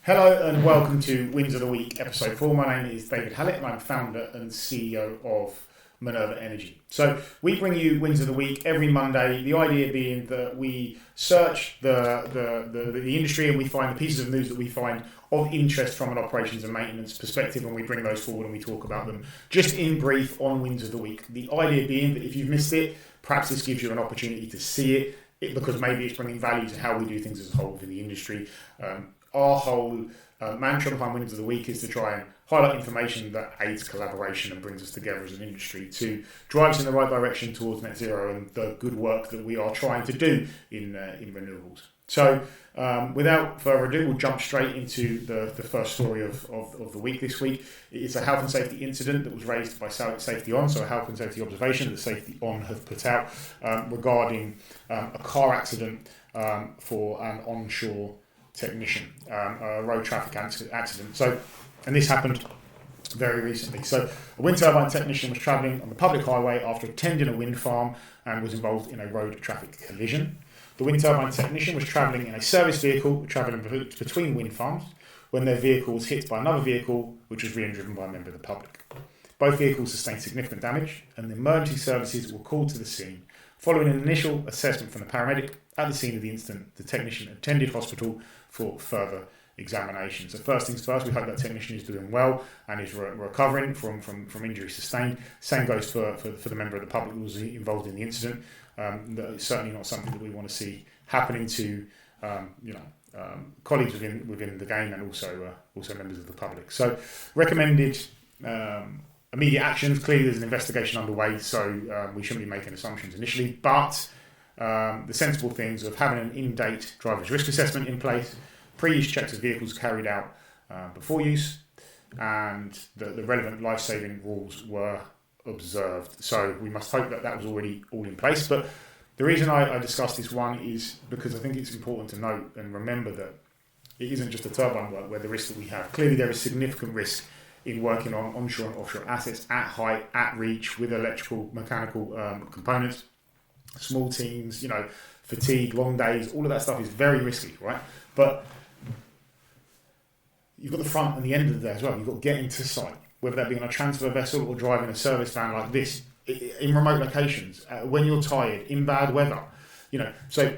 Hello and welcome to Wins of the Week, episode 4. My name is David Hallett and I'm founder and CEO of Minerva Energy. So we bring you Wins of the Week every Monday, the idea being that we search the industry and we find the pieces of news that we find of interest from an operations and maintenance perspective, and we bring those forward and we talk about them just in brief on Wins of the Week. The idea being that if you've missed it, perhaps this gives you an opportunity to see it because maybe it's bringing value to how we do things as a whole within the industry. Our whole mantra behind Wins of the Week is to try and highlight information that aids collaboration and brings us together as an industry to drive us in the right direction towards net zero and the good work that we are trying to do in renewables. So without further ado, we'll jump straight into the first story of the week this week. It's a health and safety incident that was raised by Safety On, so a health and safety observation that Safety On have put out regarding a car accident for an onshore technician, a road traffic accident. And this happened very recently. So a wind turbine technician was travelling on the public highway after attending a wind farm and was involved in a road traffic collision. The wind turbine technician was travelling in a service vehicle travelling between wind farms when their vehicle was hit by another vehicle which was being driven by a member of the public. Both vehicles sustained significant damage and the emergency services were called to the scene. Following an initial assessment from the paramedic at the scene of the incident, the technician attended hospital for further examination. So first things first, we hope that technician is doing well and is recovering from injuries sustained. Same goes for the member of the public who was involved in the incident. It's certainly not something that we want to see happening to colleagues within the game and also members of the public. So recommended immediate actions. Clearly there's an investigation underway, so we shouldn't be making assumptions initially, but the sensible things of having an in-date driver's risk assessment in place, pre-use checks of vehicles carried out before use, and the relevant life-saving rules were observed. So we must hope that was already all in place. But the reason I discussed this one is because I think it's important to note and remember that it isn't just a turbine work where the risk that we have. Clearly there is significant risk in working on onshore and offshore assets at height, at reach, with electrical, mechanical components. Small teams, fatigue, long days, all of that stuff is very risky, right? But you've got the front and the end of the day as well. You've got to get into site, whether that be on a transfer vessel or driving a service van like this, in remote locations, when you're tired, in bad weather. So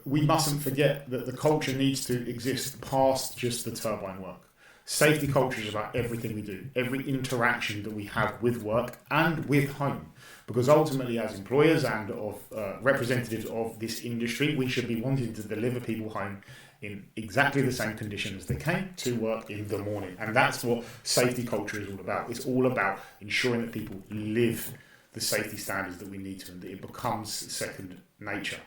we mustn't forget that the culture needs to exist past just the turbine work. Safety culture is about everything we do, every interaction that we have with work and with home. Because ultimately, as employers and of representatives of this industry, we should be wanting to deliver people home in exactly the same conditions as they came to work in the morning. And that's what safety culture is all about. It's all about ensuring that people live the safety standards that we need to, and that it becomes second nature.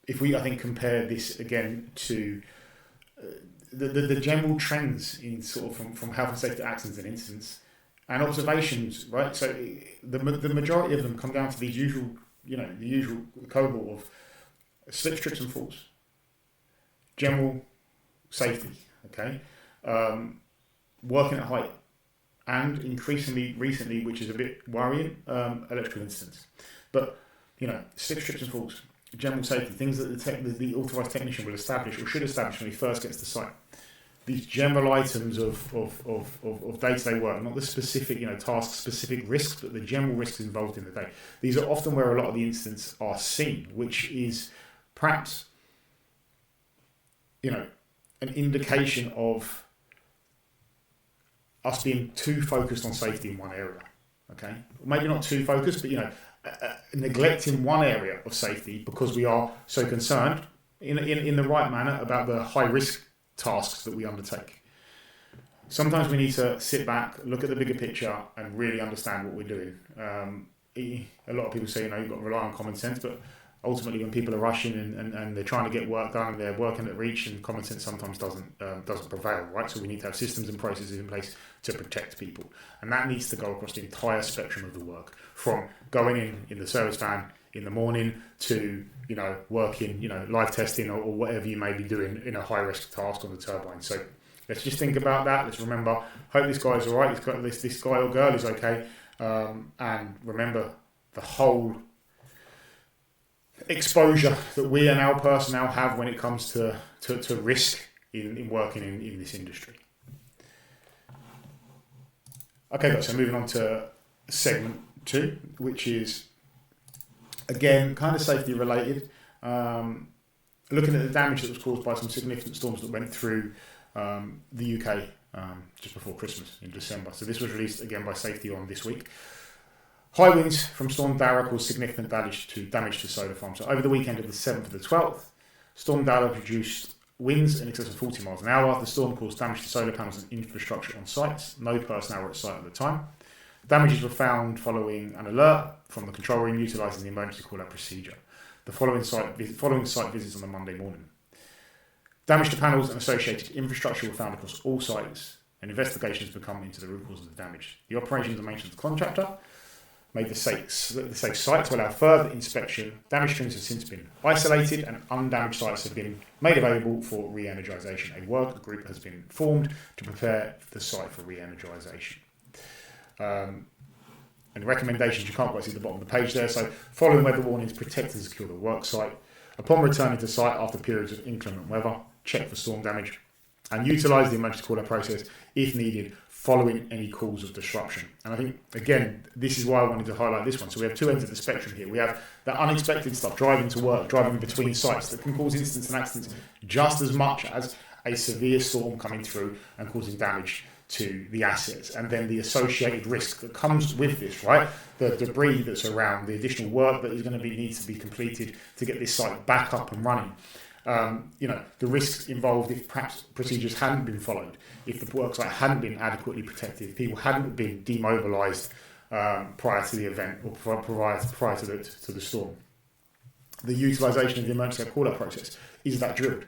If we, I think, compare this again to the general trends in sort of from health and safety accidents and incidents and observations, right? So the majority of them come down to these usual, the usual cohort of slips, trips and falls, general safety, okay, working at height, and increasingly recently, which is a bit worrying, electrical incidents. But slips, trips and falls, general safety, things that the authorised technician will establish or should establish when he first gets to site. These general items of day-to-day work, not the specific, task-specific risks, but the general risks involved in the day. These are often where a lot of the incidents are seen, which is perhaps, an indication of us being too focused on safety in one area. Okay, maybe not too focused, but neglecting one area of safety because we are so concerned in the right manner about the high-risk tasks that we undertake. Sometimes we need to sit back, look at the bigger picture and really understand what we're doing. A lot of people say, you've got to rely on common sense, but ultimately when people are rushing and they're trying to get work done, they're working at reach, and common sense sometimes doesn't prevail, right? So we need to have systems and processes in place to protect people. And that needs to go across the entire spectrum of the work, from going in the service van in the morning to, working, live testing or whatever you may be doing in a high-risk task on the turbine. So let's just think about that. Let's remember, hope this guy's all right, this guy or girl is okay. And remember the whole exposure that we and our personnel have when it comes to risk in working in this industry. Okay, guys, so moving on to segment 2, which is, again, kind of safety related. Looking at the damage that was caused by some significant storms that went through the UK just before Christmas in December. So this was released again by Safety On this week. High winds from Storm Dara caused significant damage to solar farms. So over the weekend of the 7th to the 12th, Storm Dara produced winds in excess of 40 miles an hour. The storm caused damage to solar panels and infrastructure on sites. No personnel were at site at the time. Damages were found following an alert from the control room utilising the emergency call-out procedure. The following site visits on the Monday morning. Damage to panels and associated infrastructure were found across all sites, and investigations become into the root cause of the damage. The operations and maintenance contractor made the safe site to allow further inspection. Damaged strings have since been isolated, and undamaged sites have been made available for re-energisation. A work group has been formed to prepare the site for re-energisation. And recommendations, you can't quite see the bottom of the page there. So, following weather warnings, protect and secure the work site. Upon returning to site after periods of inclement weather, check for storm damage and utilise the emergency call-out process if needed following any cause of disruption. And I think, again, this is why I wanted to highlight this one. So we have two ends of the spectrum here. We have the unexpected stuff, driving to work, driving between sites, that can cause incidents and accidents just as much as a severe storm coming through and causing damage to the assets, and then the associated risk that comes with this, right? The debris that's around, the additional work that is going to needs to be completed to get this site back up and running. The risks involved if perhaps procedures hadn't been followed, if the work site hadn't been adequately protected, if people hadn't been demobilised prior to the event or prior to the storm. The utilisation of the emergency call-out process, is that drilled?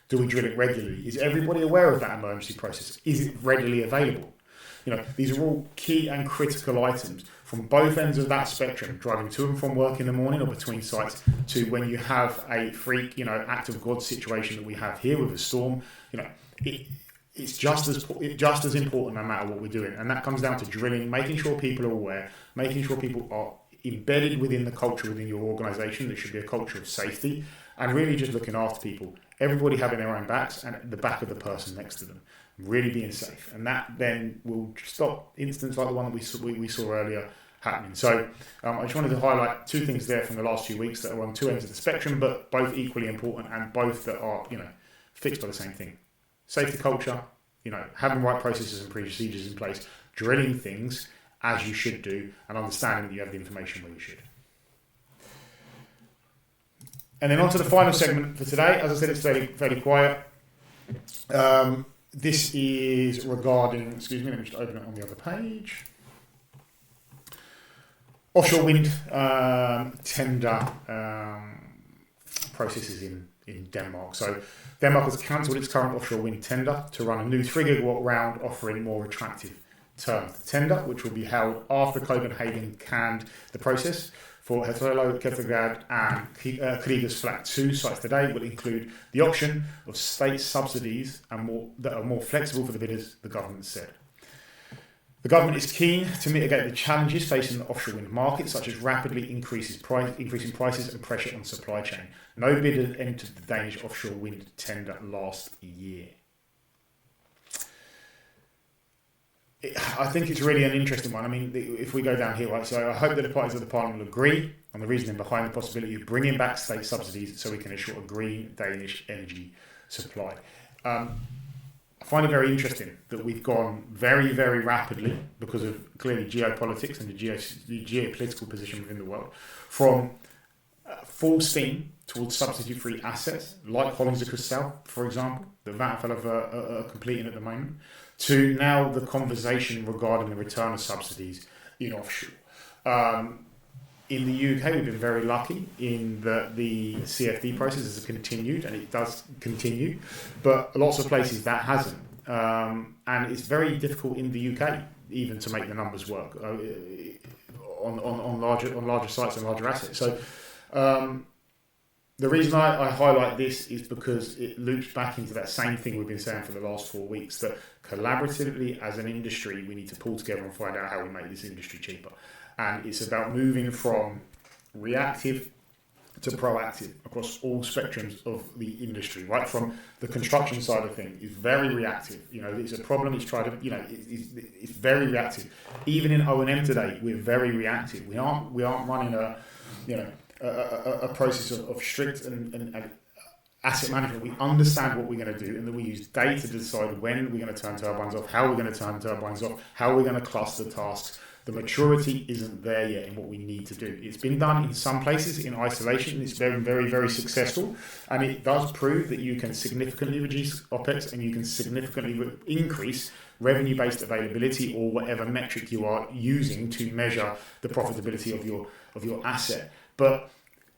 Do we drill it regularly? Is everybody aware of that emergency process? Is it readily available? These are all key and critical items from both ends of that spectrum, driving to and from work in the morning or between sites, to when you have a freak, act of God situation that we have here with a storm. It's just as important no matter what we're doing. And that comes down to drilling, making sure people are aware, making sure people are embedded within the culture within your organisation. There should be a culture of safety and really just looking after people. Everybody having their own backs and the back of the person next to them. Really being safe. And that then will stop incidents like the one that we saw earlier happening. So I just wanted to highlight two things there from the last few weeks that are on two ends of the spectrum, but both equally important and both that are, fixed by the same thing. Safety culture, having the right processes and procedures in place, drilling things as you should do, and understanding that you have the information where you should. And then on to the final segment for today. As I said, it's fairly quiet. This is regarding, let me just open it on the other page. Offshore wind tender processes in Denmark. So Denmark has cancelled its current offshore wind tender to run a new 3 gigawatt round, offering more attractive terms. The tender, which will be held after Copenhagen canned the process for Hertøj, Kattegat and Kriegers Flak 2 sites today, will include the option of state subsidies that are more flexible for the bidders, the government said. The government is keen to mitigate the challenges facing the offshore wind market, such as rapidly increasing prices and pressure on supply chain. No bidder entered the Danish offshore wind tender last year. I think it's really an interesting one. I mean, if we go down here, right, so I hope that the parties of the Parliament will agree on the reasoning behind the possibility of bringing back state subsidies so we can ensure a green Danish energy supply. I find it very interesting that we've gone very, very rapidly, because of clearly geopolitics and the geopolitical position within the world, from full steam towards subsidy-free assets, like Hollandse South, for example, that Vattenfall are completing at the moment, to now the conversation regarding the return of subsidies in offshore. In the UK, we've been very lucky in that the CFD process has continued, and it does continue, but lots of places that hasn't. And it's very difficult in the UK even to make the numbers work on larger sites and larger assets. So the reason I highlight this is because it loops back into that same thing we've been saying for the last 4 weeks, that collaboratively as an industry, we need to pull together and find out how we make this industry cheaper. And it's about moving from reactive to proactive across all spectrums of the industry, right from the construction side of things, is very reactive. It's a problem. It's tried to, it's very reactive. Even in O&M today, we're very reactive. We aren't running a process of strict and asset management. We understand what we're going to do, and then we use data to decide when we're going to turn turbines off, how we're going to turn turbines off, how we're going to cluster tasks. The maturity isn't there yet in what we need to do. It's been done in some places in isolation. It's very, very, very successful, and it does prove that you can significantly reduce OPEX and you can significantly increase revenue-based availability, or whatever metric you are using to measure the profitability of your asset. But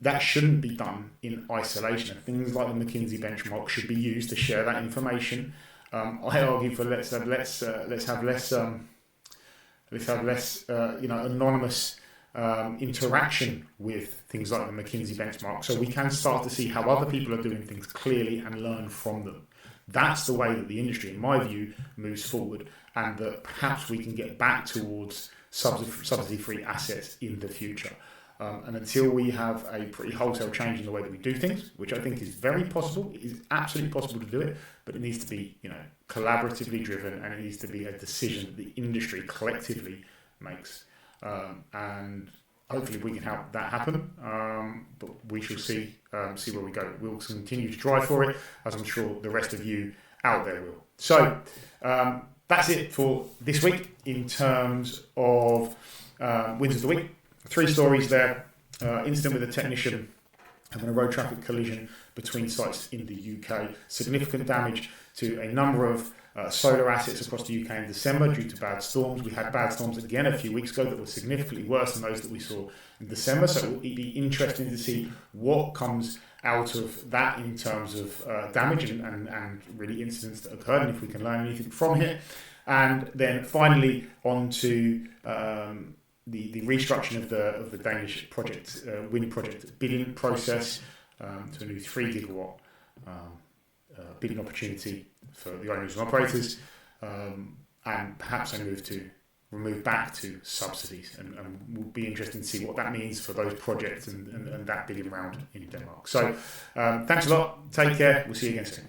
that shouldn't be done in isolation. And things like the McKinsey benchmark should be used to share that information. I argue for let's have less anonymous interaction with things like the McKinsey benchmark, so we can start to see how other people are doing things clearly and learn from them. That's the way that the industry, in my view, moves forward, and that perhaps we can get back towards subsidy-free assets in the future. And until we have a pretty wholesale change in the way that we do things, which I think is very possible, it is absolutely possible to do it, but it needs to be, collaboratively driven, and it needs to be a decision that the industry collectively makes. And hopefully we can help that happen. But we shall see where we go. We'll continue to drive for it, as I'm sure the rest of you out there will. So that's it for this week in terms of Wins of the Week. 3 stories there. Incident with a technician having a road traffic collision between sites in the UK. Significant damage to a number of solar assets across the UK in December due to bad storms. We had bad storms again a few weeks ago that were significantly worse than those that we saw in December. So it will be interesting to see what comes out of that in terms of damage and really incidents that occurred, and if we can learn anything from it. And then finally on to the restructuring of the Danish project, wind project bidding process to a new 3 gigawatt bidding opportunity for the owners and operators, and perhaps a move back to subsidies, and we'll be interested to see what that means for those projects and that bidding round in Denmark. So thanks a lot, take care, we'll see you again soon.